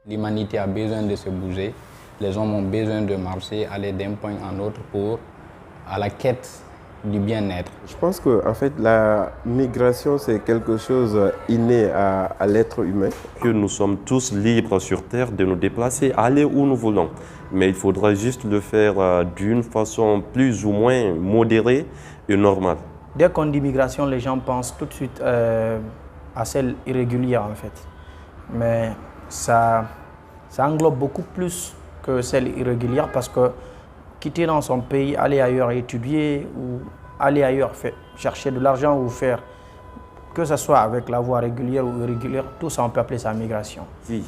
L'humanité a besoin de se bouger. Les hommes ont besoin de marcher, aller d'un point en autre à la quête du bien-être. Je pense que en fait, la migration, c'est quelque chose inné à l'être humain. Que nous sommes tous libres sur Terre de nous déplacer, aller où nous voulons. Mais il faudra juste le faire d'une façon plus ou moins modérée et normale. Dès qu'on dit migration, les gens pensent tout de suite à celle irrégulière en fait. Mais ça englobe beaucoup plus que celle irrégulière parce que quitter dans son pays, aller ailleurs étudier ou aller ailleurs chercher de l'argent ou faire, que ce soit avec la voie régulière ou irrégulière, tout ça on peut appeler ça migration. Si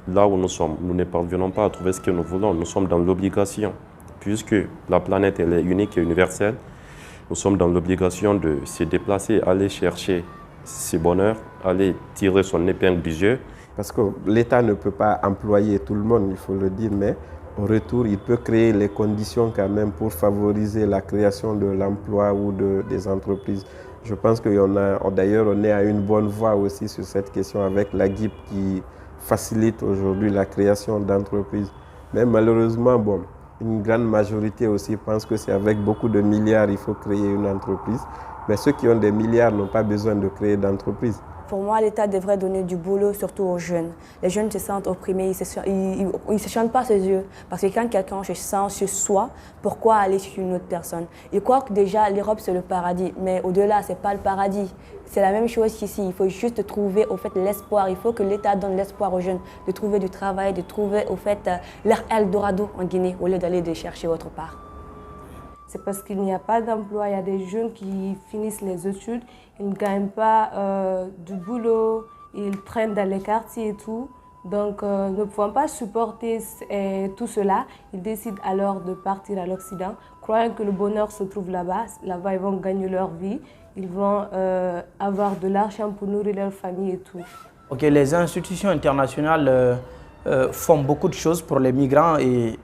là où nous sommes, nous ne parvenons pas à trouver ce que nous voulons, nous sommes dans l'obligation, puisque la planète elle est unique et universelle, nous sommes dans l'obligation de se déplacer, aller chercher ce bonheur, aller tirer son épingle du jeu. Parce que l'État ne peut pas employer tout le monde, il faut le dire, mais au retour, il peut créer les conditions quand même pour favoriser la création de l'emploi ou des entreprises. Je pense que d'ailleurs, on est à une bonne voie aussi sur cette question avec la GIP qui facilite aujourd'hui la création d'entreprises. Mais malheureusement, une grande majorité aussi pense que c'est avec beaucoup de milliards qu'il faut créer une entreprise. Mais ceux qui ont des milliards n'ont pas besoin de créer d'entreprise. Pour moi, l'État devrait donner du boulot, surtout aux jeunes. Les jeunes se sentent opprimés, ils ne se chantent pas ses yeux. Parce que quand quelqu'un se sent sur soi, pourquoi aller sur une autre personne? Ils croient que déjà l'Europe c'est le paradis, mais au-delà, ce n'est pas le paradis. C'est la même chose qu'ici, il faut juste trouver au fait l'espoir. Il faut que l'État donne l'espoir aux jeunes de trouver du travail, de trouver au fait leur Eldorado en Guinée au lieu d'aller les chercher autre part. C'est parce qu'il n'y a pas d'emploi. Il y a des jeunes qui finissent les études, ils ne gagnent pas du boulot, ils traînent dans les quartiers et tout. Donc, ne pouvant pas supporter tout cela, ils décident alors de partir à l'Occident, croyant que le bonheur se trouve là-bas. Là-bas, ils vont gagner leur vie, ils vont avoir de l'argent pour nourrir leur famille et tout. Ok, les institutions internationales font beaucoup de choses pour les migrants et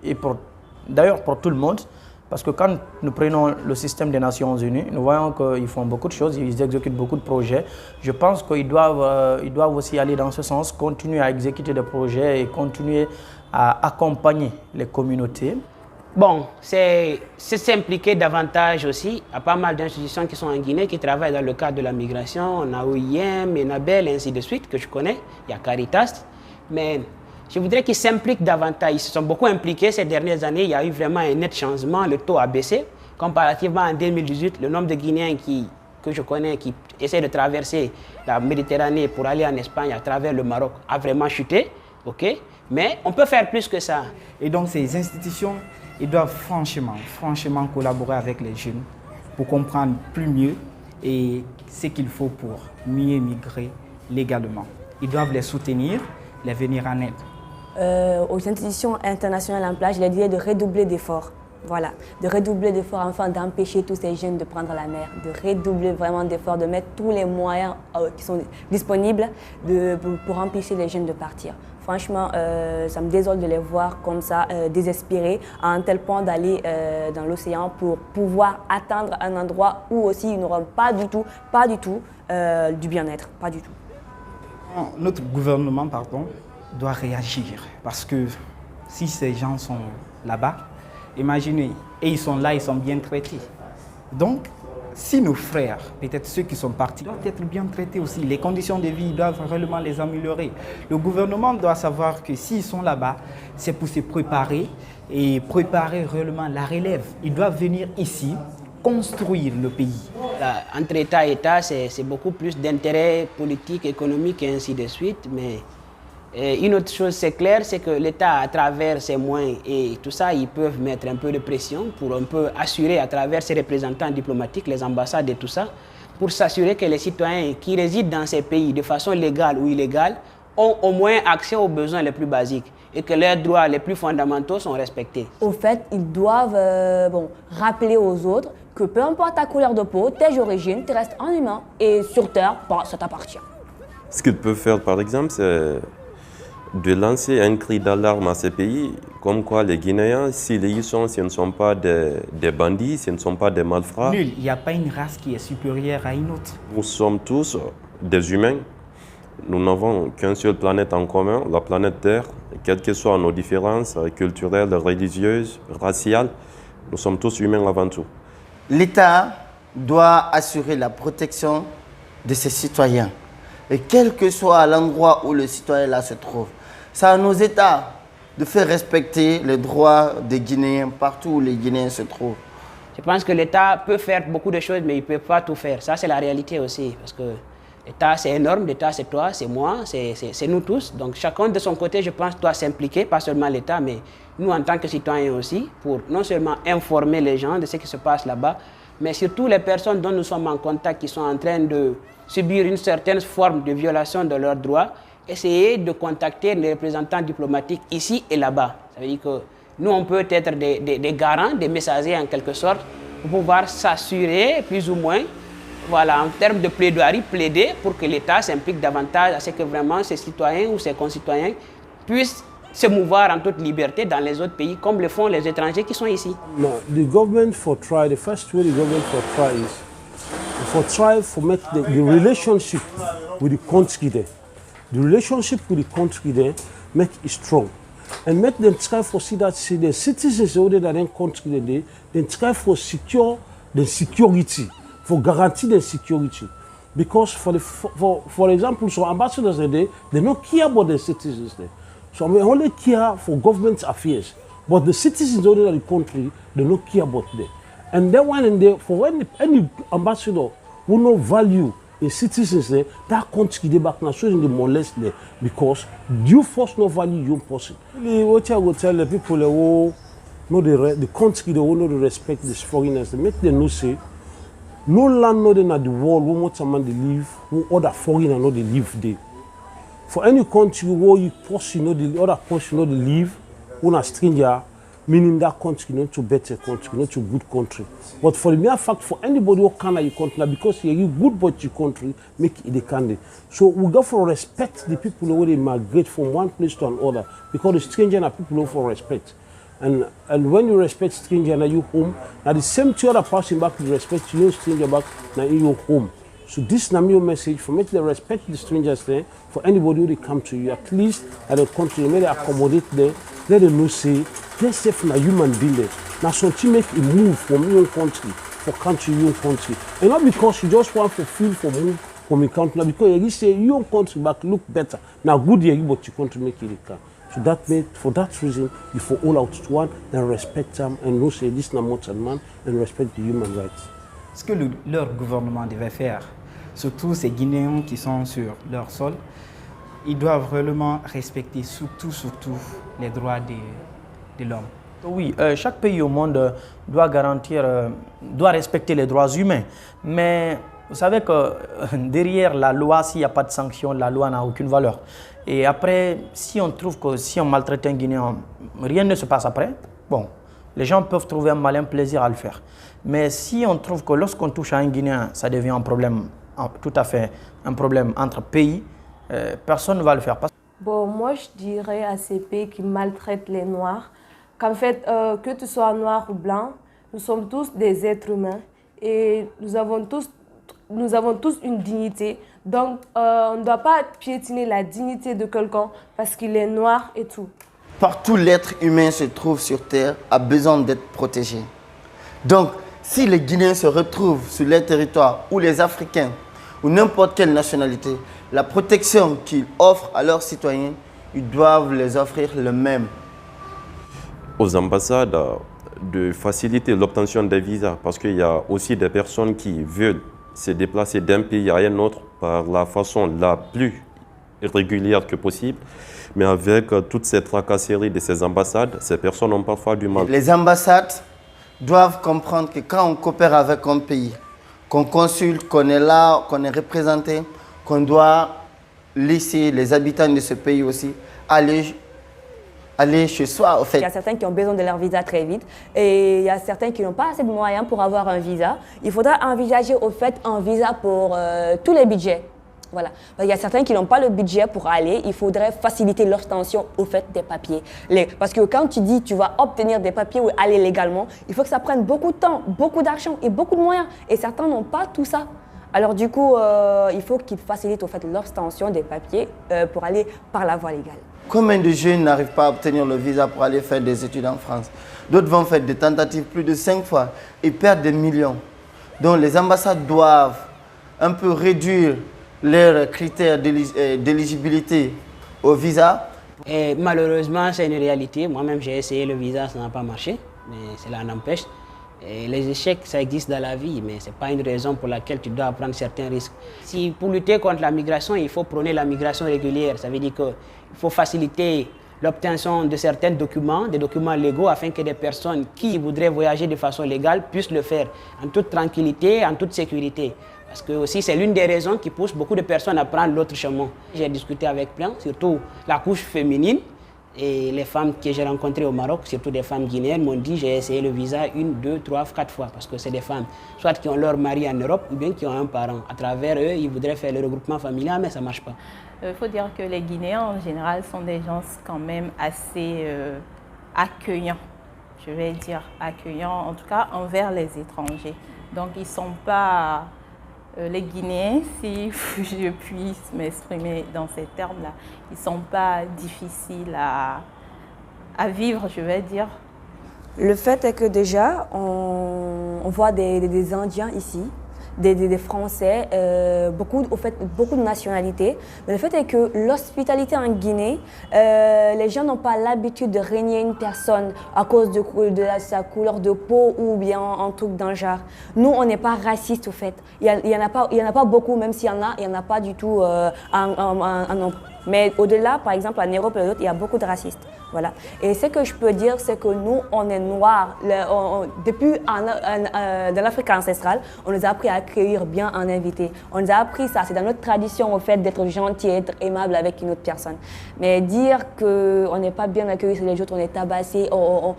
d'ailleurs pour tout le monde. Parce que quand nous prenons le système des Nations Unies, nous voyons qu'ils font beaucoup de choses, ils exécutent beaucoup de projets. Je pense qu'ils doivent aussi aller dans ce sens, continuer à exécuter des projets et continuer à accompagner les communautés. Bon, c'est s'impliquer davantage aussi. Il y a pas mal d'institutions qui sont en Guinée, qui travaillent dans le cadre de la migration. On a OIM, Enabel, ainsi de suite, que je connais. Il y a Caritas. Mais je voudrais qu'ils s'impliquent davantage. Ils se sont beaucoup impliqués ces dernières années. Il y a eu vraiment un net changement. Le taux a baissé. Comparativement en 2018, le nombre de Guinéens que je connais qui essaient de traverser la Méditerranée pour aller en Espagne à travers le Maroc a vraiment chuté. Okay? Mais on peut faire plus que ça. Et donc ces institutions, ils doivent franchement collaborer avec les jeunes pour comprendre plus mieux et ce qu'il faut pour mieux migrer légalement. Ils doivent les soutenir, les venir en aide. Aux institutions internationales en place, je leur dirais de redoubler d'efforts. Voilà, de redoubler d'efforts afin d'empêcher tous ces jeunes de prendre la mer, de redoubler vraiment d'efforts, de mettre tous les moyens qui sont disponibles pour empêcher les jeunes de partir. Franchement, ça me désole de les voir comme ça, désespérés, à un tel point d'aller dans l'océan pour pouvoir atteindre un endroit où aussi ils n'auront pas du tout du bien-être, pas du tout. Notre gouvernement, doit réagir parce que si ces gens sont là-bas, imaginez, et ils sont là, ils sont bien traités. Donc, si nos frères, peut-être ceux qui sont partis, doivent être bien traités aussi, les conditions de vie doivent réellement les améliorer. Le gouvernement doit savoir que s'ils sont là-bas, c'est pour se préparer et préparer réellement la relève. Ils doivent venir ici, construire le pays. Entre État et État, c'est beaucoup plus d'intérêts politiques, économiques et ainsi de suite. Mais une autre chose, c'est clair, c'est que l'État, à travers ses moyens et tout ça, ils peuvent mettre un peu de pression pour un peu assurer à travers ses représentants diplomatiques, les ambassades et tout ça, pour s'assurer que les citoyens qui résident dans ces pays de façon légale ou illégale ont au moins accès aux besoins les plus basiques et que leurs droits les plus fondamentaux sont respectés. Au fait, ils doivent rappeler aux autres que peu importe ta couleur de peau, tes origines, tu restes un humain et sur Terre, ça t'appartient. Ce qu'ils peuvent faire, par exemple, c'est de lancer un cri d'alarme à ces pays, comme quoi les Guinéens, s'ils y sont, ce ne sont pas des bandits, ce ne sont pas des malfrats. Nul, il n'y a pas une race qui est supérieure à une autre. Nous sommes tous des humains Nous n'avons qu'une seule planète en commun, la planète Terre. Quelles que soient nos différences culturelles, religieuses, raciales, nous sommes tous humains avant tout. L'État doit assurer la protection de ses citoyens. Et quel que soit l'endroit où le citoyen là se trouve, c'est à nos États de faire respecter les droits des Guinéens partout où les Guinéens se trouvent. Je pense que l'État peut faire beaucoup de choses, mais il ne peut pas tout faire. Ça, c'est la réalité aussi. Parce que l'État, c'est énorme. L'État, c'est toi, c'est moi, c'est nous tous. Donc, chacun de son côté, je pense, doit s'impliquer, pas seulement l'État, mais nous, en tant que citoyens aussi, pour non seulement informer les gens de ce qui se passe là-bas, mais surtout les personnes dont nous sommes en contact, qui sont en train de subir une certaine forme de violation de leurs droits, essayer de contacter les représentants diplomatiques ici et là-bas. Ça veut dire que nous, on peut être des garants, des messagers en quelque sorte, pour pouvoir s'assurer plus ou moins, voilà, en termes de plaidoirie, plaider pour que l'État s'implique davantage à ce que vraiment ses citoyens ou ses concitoyens puissent se mouvoir en toute liberté dans les autres pays, comme le font les étrangers qui sont ici. No, the government for try, the first way the government for try for make the relationship with the country there. The relationship with the country there make it strong. And make them try for see that see the citizens older than the country there, then try for secure the security, for guarantee the security. Because for example, so ambassadors there, they don't care about the citizens there. So we only care for government affairs. But the citizens older than the country, they don't care about them. And then for any ambassador who no value in citizens there, that country they back now so they molest there because you first no value your person. What I will tell the people who know the country they will know respect these foreigners, they make them know say no land no in the world who want someone to live, who other foreigner know they live there. For any country where you person know the other person know they live, who a stranger, meaning that country not to better country, not to good country. But for the mere fact for anybody who can your country, because you good but your country, make it the candy. So we got for respect the people who they migrate from one place to another, because the stranger are people who for respect. And when you respect stranger na you home, now the same to other person back you respect you stranger back na in your home. So this is my message for make them respect the strangers there. For anybody who they come to you, at least at the country, may they accommodate there. Let them know say they're safe na human being there. Now something make a move from your country, for country, your country. And not because you just want to feel for move from your country, now because you say your country back look better. Now good here, but your country make it can. So that made, for that reason, you for all out to one and respect them and no say this is not man and respect the human rights. Ce que leur gouvernement devait faire, surtout ces Guinéens qui sont sur leur sol, ils doivent réellement respecter surtout les droits de l'homme. Oui, chaque pays au monde doit garantir, doit respecter les droits humains. Mais vous savez que derrière la loi, s'il n'y a pas de sanction, la loi n'a aucune valeur. Et après, si on trouve que si on maltraite un Guinéen, rien ne se passe après, bon, les gens peuvent trouver un malin plaisir à le faire. Mais si on trouve que lorsqu'on touche à un Guinéen, ça devient un problème, tout à fait un problème entre pays, personne ne va le faire. Bon, moi je dirais à ces pays qui maltraitent les Noirs qu'en fait, que tu sois noir ou blanc, nous sommes tous des êtres humains et nous avons tous une dignité. Donc, on ne doit pas piétiner la dignité de quelqu'un parce qu'il est noir et tout. Partout l'être humain se trouve sur Terre a besoin d'être protégé. Donc, si les Guinéens se retrouvent sur leur territoire ou les Africains ou n'importe quelle nationalité, la protection qu'ils offrent à leurs citoyens, ils doivent les offrir le même. Aux ambassades, de faciliter l'obtention des visas parce qu'il y a aussi des personnes qui veulent se déplacer d'un pays à un autre par la façon la plus régulière que possible. Mais avec toute cette tracasserie de ces ambassades, ces personnes ont parfois du mal. Les ambassades doivent comprendre que quand on coopère avec un pays, qu'on consulte, qu'on est là, qu'on est représenté, qu'on doit laisser les habitants de ce pays aussi aller chez soi, au fait. Il y a certains qui ont besoin de leur visa très vite et il y a certains qui n'ont pas assez de moyens pour avoir un visa. Il faudra envisager au fait un visa pour tous les budgets. Voilà. Il y a certains qui n'ont pas le budget pour aller, il faudrait faciliter l'obtention au fait des papiers. Parce que quand tu dis tu vas obtenir des papiers ou aller légalement, il faut que ça prenne beaucoup de temps, beaucoup d'argent et beaucoup de moyens. Et certains n'ont pas tout ça. Alors du coup, il faut qu'ils facilitent au fait l'obtention des papiers pour aller par la voie légale. Combien de jeunes n'arrivent pas à obtenir le visa pour aller faire des études en France? D'autres vont faire des tentatives plus de 5 fois et perdent des millions. Donc les ambassades doivent un peu réduire leurs critères d'éligibilité au visa. Et malheureusement, c'est une réalité. Moi-même, j'ai essayé le visa, ça n'a pas marché, mais cela n'empêche. Et les échecs, ça existe dans la vie, mais ce n'est pas une raison pour laquelle tu dois prendre certains risques. Si pour lutter contre la migration, il faut prôner la migration régulière. Ça veut dire qu'il faut faciliter l'obtention de certains documents, des documents légaux, afin que des personnes qui voudraient voyager de façon légale puissent le faire en toute tranquillité, en toute sécurité. Parce que aussi, c'est l'une des raisons qui pousse beaucoup de personnes à prendre l'autre chemin. J'ai discuté avec plein, surtout la couche féminine. Et les femmes que j'ai rencontrées au Maroc, surtout des femmes guinéennes, m'ont dit j'ai essayé le visa 1, 2, 3, 4 fois. Parce que c'est des femmes, soit qui ont leur mari en Europe ou bien qui ont un parent. À travers eux, ils voudraient faire le regroupement familial, mais ça ne marche pas. Il faut dire que les Guinéens, en général, sont des gens quand même assez accueillants. Je vais dire accueillants, en tout cas, envers les étrangers. Donc, ils ne sont pas... les Guinéens, si je puisse m'exprimer dans ces termes-là, ils ne sont pas difficiles à vivre, je vais dire. Le fait est que déjà, on voit des Indiens ici, des Français, beaucoup de nationalités. Mais le fait est que l'hospitalité en Guinée, les gens n'ont pas l'habitude de régner une personne à cause de sa couleur de peau ou bien un truc dans le genre. Nous, on n'est pas raciste au fait. Il y en a pas beaucoup, même s'il y en a, il n'y en a pas du tout en nombre. Mais au-delà, par exemple, en Europe et d'autres, il y a beaucoup de racistes. Voilà. Et ce que je peux dire, c'est que nous, on est noirs. Depuis dans l'Afrique ancestrale, on nous a appris à accueillir bien un invité. On nous a appris ça. C'est dans notre tradition, au fait, d'être gentil, d'être aimable avec une autre personne. Mais dire qu'on n'est pas bien accueilli sur les autres, on est tabassé, on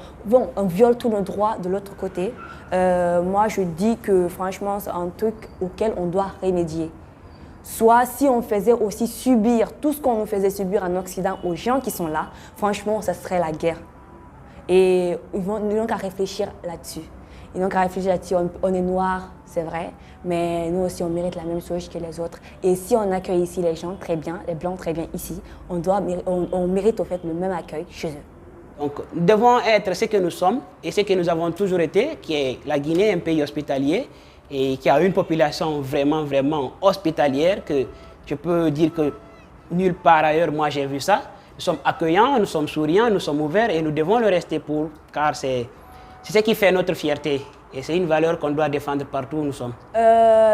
viole tous nos droits de l'autre côté. Moi, je dis que franchement, c'est un truc auquel on doit remédier. Soit si on faisait aussi subir tout ce qu'on nous faisait subir en Occident aux gens qui sont là, franchement, ça serait la guerre. Et ils n'ont qu'à réfléchir là-dessus. Ils n'ont qu'à réfléchir là-dessus. On est noirs, c'est vrai, mais nous aussi, on mérite la même chose que les autres. Et si on accueille ici les gens très bien, les Blancs très bien ici, on mérite au fait le même accueil chez eux. Donc, nous devons être ce que nous sommes et ce que nous avons toujours été, qui est la Guinée, un pays hospitalier, et qui a une population vraiment, vraiment hospitalière, que je peux dire que nulle part ailleurs, moi, j'ai vu ça. Nous sommes accueillants, nous sommes souriants, nous sommes ouverts et nous devons le rester car c'est ce qui fait notre fierté. Et c'est une valeur qu'on doit défendre partout où nous sommes.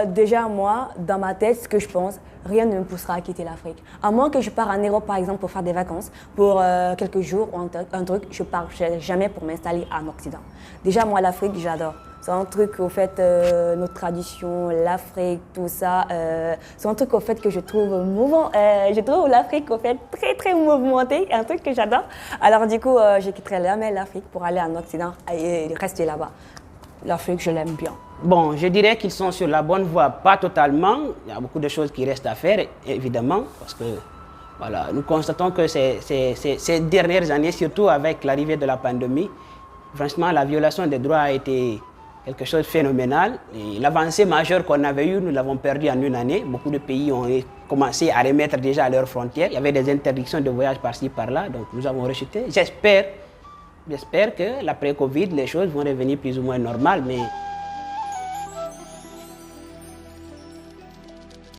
Déjà, moi, dans ma tête, ce que je pense, rien ne me poussera à quitter l'Afrique. À moins que je parte en Europe, par exemple, pour faire des vacances, pour quelques jours ou un truc, je ne pars jamais pour m'installer en Occident. Déjà, moi, l'Afrique, j'adore. C'est un truc, au fait, notre tradition, l'Afrique, tout ça, c'est un truc, au fait, que je trouve mouvant. Je trouve l'Afrique, au fait, très, très mouvementée, un truc que j'adore. Alors, du coup, je quitterai jamais l'Afrique pour aller en Occident et rester là-bas. L'Afrique, je l'aime bien. Bon, je dirais qu'ils sont sur la bonne voie, pas totalement. Il y a beaucoup de choses qui restent à faire, évidemment, parce que voilà, nous constatons que ces dernières années, surtout avec l'arrivée de la pandémie, franchement, la violation des droits a été quelque chose de phénoménal. L'avancée majeure qu'on avait eue, nous l'avons perdue en une année. Beaucoup de pays ont commencé à remettre déjà à leurs frontières. Il y avait des interdictions de voyage par-ci, par-là, donc nous avons rechuté. J'espère que l'après-Covid, les choses vont revenir plus ou moins normales, mais